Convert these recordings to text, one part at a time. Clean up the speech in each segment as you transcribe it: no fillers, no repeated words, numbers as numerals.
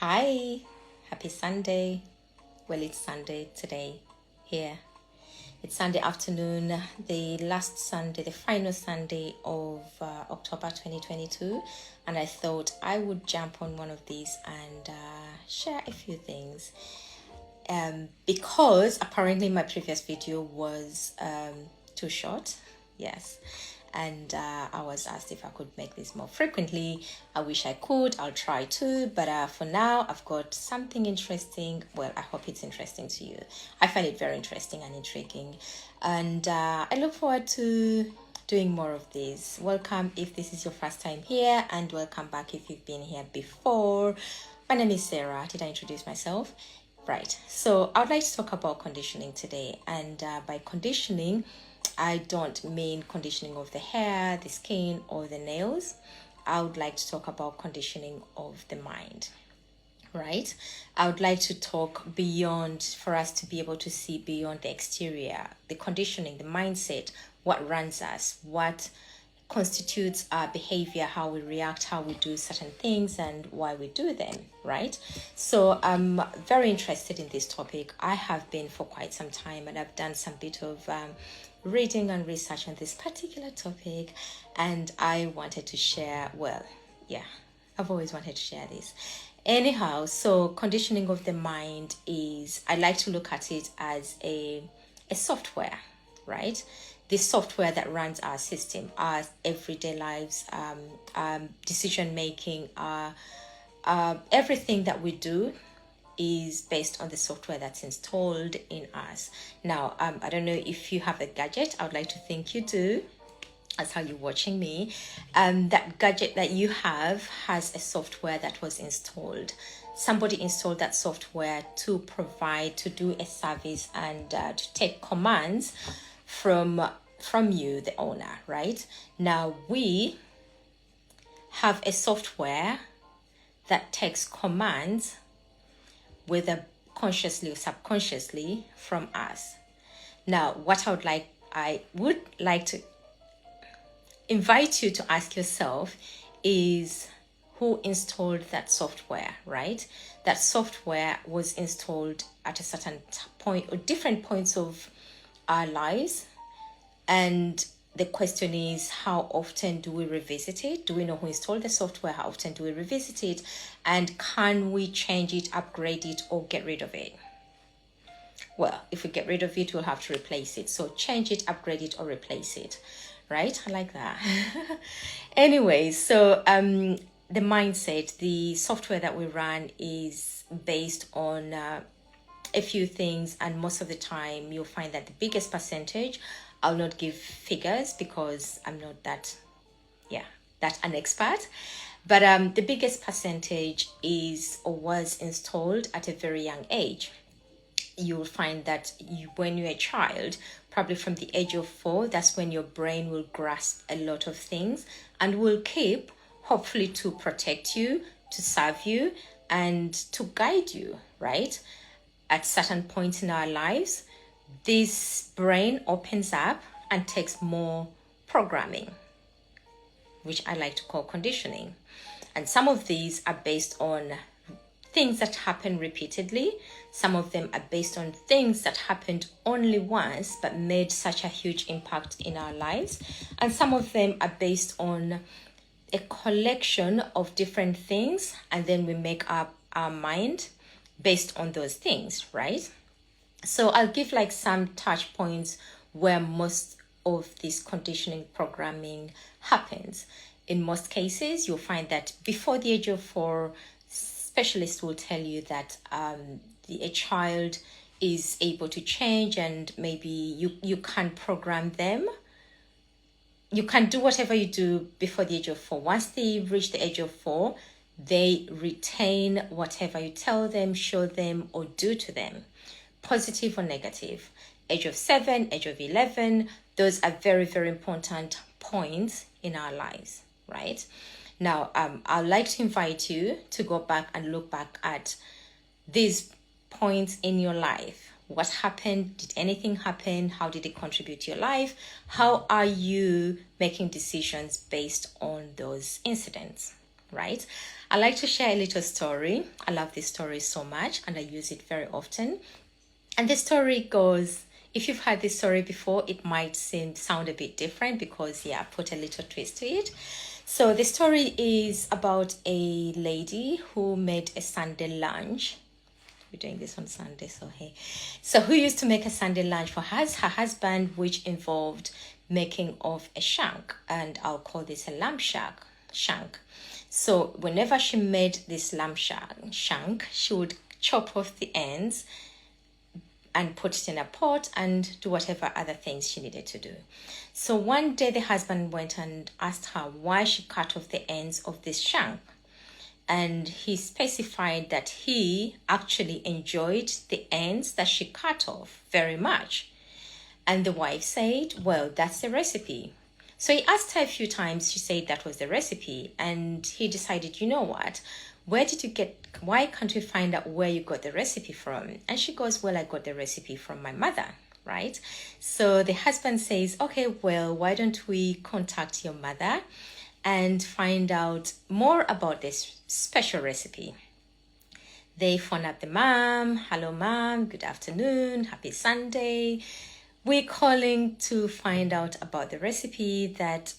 Hi, happy Sunday. Well, it's Sunday today here. It's Sunday afternoon, the last Sunday, the final Sunday of October 2022. And I thought I would jump on one of these and share a few things. Because apparently my previous video was too short. Yes. And I was asked if I could make this more frequently. I wish I could. I'll try to. But for now, I've got something interesting. Well, I hope it's interesting to you. I find it very interesting and intriguing. And I look forward to doing more of this. Welcome if this is your first time here, and welcome back if you've been here before. My name is Sarah. Did I introduce myself? Right. So I would like to talk about conditioning today. And by conditioning, I don't mean conditioning of the hair, the skin, or the nails. I would like to talk about conditioning of the mind, right? I would like to talk beyond, for us to be able to see beyond the exterior, the conditioning, the mindset, what runs us, what constitutes our behavior, how we react, how we do certain things, and why we do them, right? So I'm very interested in this topic. I have been for quite some time, and I've done some bit of reading and research on this particular topic, and I wanted to share. Well, yeah, I've always wanted to share this. Anyhow, so conditioning of the mind is, I like to look at it as a software, right? The software that runs our system, our everyday lives, decision making, everything that we do is based on the software that's installed in us. Now, I don't know if you have a gadget. I would like to think you do. That's how you're watching me. That gadget that you have has a software that was installed. Somebody installed that software to provide, to do a service, and to take commands from you, the owner, right? Now we have a software that takes commands, whether consciously or subconsciously, from us. Now, what I would like to invite you to ask yourself is, who installed that software, right? That software was installed at a certain point or different points of our lives. And the question is, how often do we revisit it? Do we know who installed the software? How often do we revisit it? And can we change it, upgrade it, or get rid of it? Well, if we get rid of it, we'll have to replace it. So change it, upgrade it, or replace it, right? I like that. Anyway, so the mindset, the software that we run is based on a few things, and most of the time you'll find that the biggest percentage, I'll not give figures because I'm not that an expert, but the biggest percentage is or was installed at a very young age. You'll find that when you're a child, probably from the age of 4, that's when your brain will grasp a lot of things and will keep, hopefully, to protect you, to serve you, and to guide you, right? At certain points in our lives, this brain opens up and takes more programming, which I like to call conditioning. And some of these are based on things that happen repeatedly. Some of them are based on things that happened only once but made such a huge impact in our lives. And some of them are based on a collection of different things, and then we make up our mind based on those things, right? So I'll give like some touch points where most of this conditioning programming happens. In most cases, you'll find that before the age of 4, specialists will tell you that a child is able to change, and maybe you can program them. You can do whatever you do before the age of 4. Once they reach the age of 4, they retain whatever you tell them, show them, or do to them, positive or negative. Age of 7, age of 11, those are very, very important points in our lives, right? Now, I'd like to invite you to go back and look back at these points in your life. What happened? Did anything happen? How did it contribute to your life? How are you making decisions based on those incidents? right? I like to share a little story. I love this story so much and I use it very often. And the story goes, if you've heard this story before, it might sound a bit different because, yeah, I put a little twist to it. So the story is about a lady who made a Sunday lunch. We're doing this on Sunday, so hey. So who used to make a Sunday lunch for her husband, which involved making of a shank, and I'll call this a lamb shank. So whenever she made this lamb shank, she would chop off the ends and put it in a pot and do whatever other things she needed to do. So one day the husband went and asked her why she cut off the ends of this shank. And he specified that he actually enjoyed the ends that she cut off very much. And the wife said, well, that's the recipe. So he asked her a few times, she said that was the recipe. And he decided, you know what? Why can't we find out where you got the recipe from? And she goes, well, I got the recipe from my mother, right? So the husband says, okay, well, why don't we contact your mother and find out more about this special recipe? They phone up the mom. Hello, mom. Good afternoon. Happy Sunday. We're calling to find out about the recipe that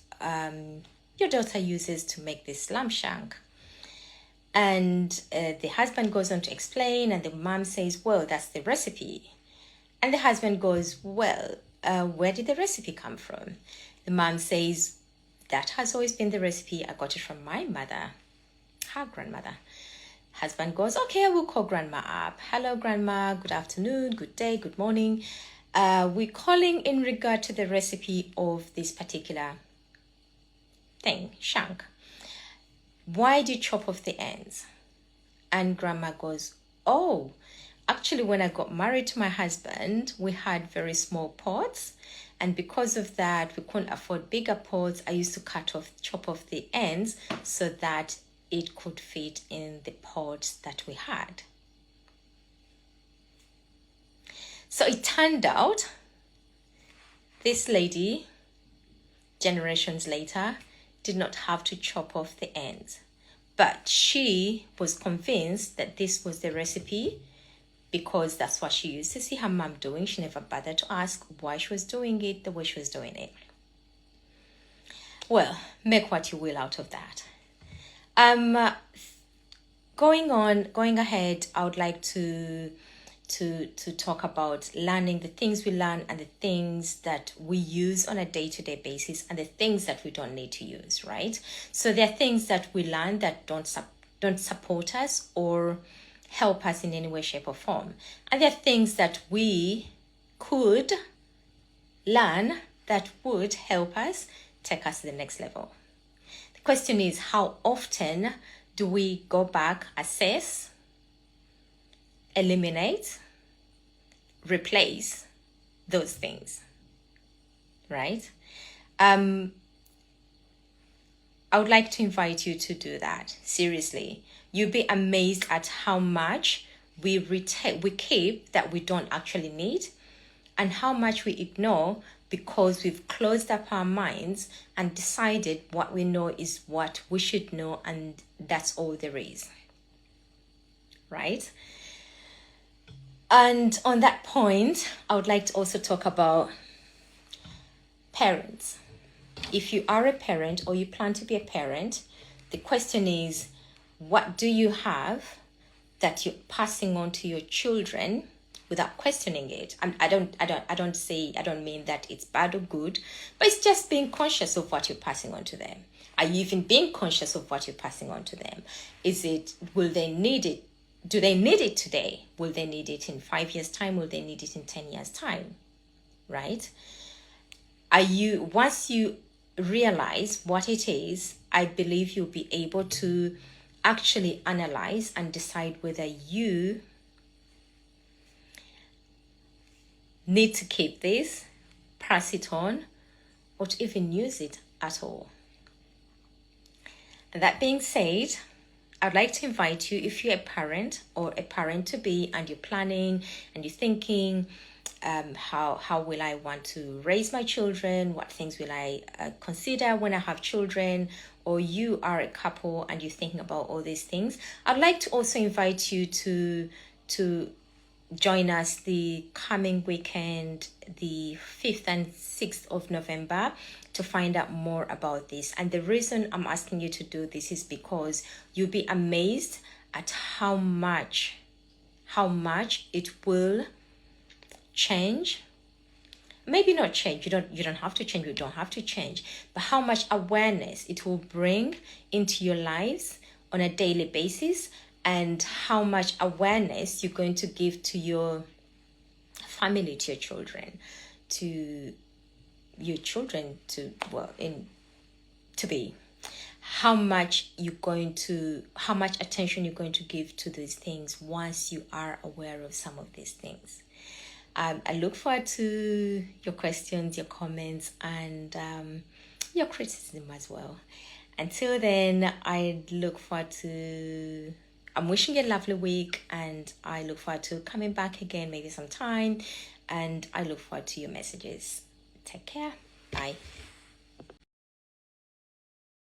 your daughter uses to make this lamb shank. And the husband goes on to explain, and the mom says, well, that's the recipe. And the husband goes, well, where did the recipe come from? The mom says, that has always been the recipe. I got it from my mother, her grandmother. Husband goes, okay, I will call grandma up. Hello, grandma. Good afternoon, good day, good morning. We're calling in regard to the recipe of this particular thing, shank. Why do you chop off the ends? And grandma goes, oh, actually, when I got married to my husband, we had very small pots. And because of that, we couldn't afford bigger pots. I used to chop off the ends so that it could fit in the pots that we had. So it turned out this lady, generations later, did not have to chop off the ends. But she was convinced that this was the recipe because that's what she used to see her mom doing. She never bothered to ask why she was doing it the way she was doing it. Well, make what you will out of that. Going ahead, I would like to talk about learning, the things we learn and the things that we use on a day-to-day basis and the things that we don't need to use, right? So there are things that we learn that don't support us or help us in any way, shape or form. And there are things that we could learn that would help us take us to the next level. The question is, how often do we go back, assess, eliminate, replace those things, right? I would like to invite you to do that. Seriously, you'll be amazed at how much we keep that we don't actually need, and how much we ignore because we've closed up our minds and decided what we know is what we should know, and that's all there is, right? And on that point, I would like to also talk about parents. If you are a parent or you plan to be a parent, the question is, what do you have that you're passing on to your children without questioning it? I don't mean that it's bad or good, but it's just being conscious of what you're passing on to them. Are you even being conscious of what you're passing on to them? Will they need it? Do they need it today? Will they need it in 5 years' time? Will they need it in 10 years' time? Right? Once you realize what it is, I believe you'll be able to actually analyze and decide whether you need to keep this, pass it on, or to even use it at all. And that being said, I'd like to invite you, if you're a parent or a parent to be and you're planning and you're thinking, how will I want to raise my children, what things will I consider when I have children, or you are a couple and you're thinking about all these things. I'd like to also invite you to join us the coming weekend, the 5th and 6th of November, to find out more about this. And the reason I'm asking you to do this is because you'll be amazed at how much it will change. Maybe not change, you don't have to change, you don't have to change, but how much awareness it will bring into your lives on a daily basis, and how much awareness you're going to give to your family, to your children, to be, how much attention you're going to give to these things once you are aware of some of these things. I look forward to your questions, your comments, and your criticism as well. Until then, I'm wishing you a lovely week, and I look forward to coming back again maybe sometime, and I look forward to your messages. Take care. Bye.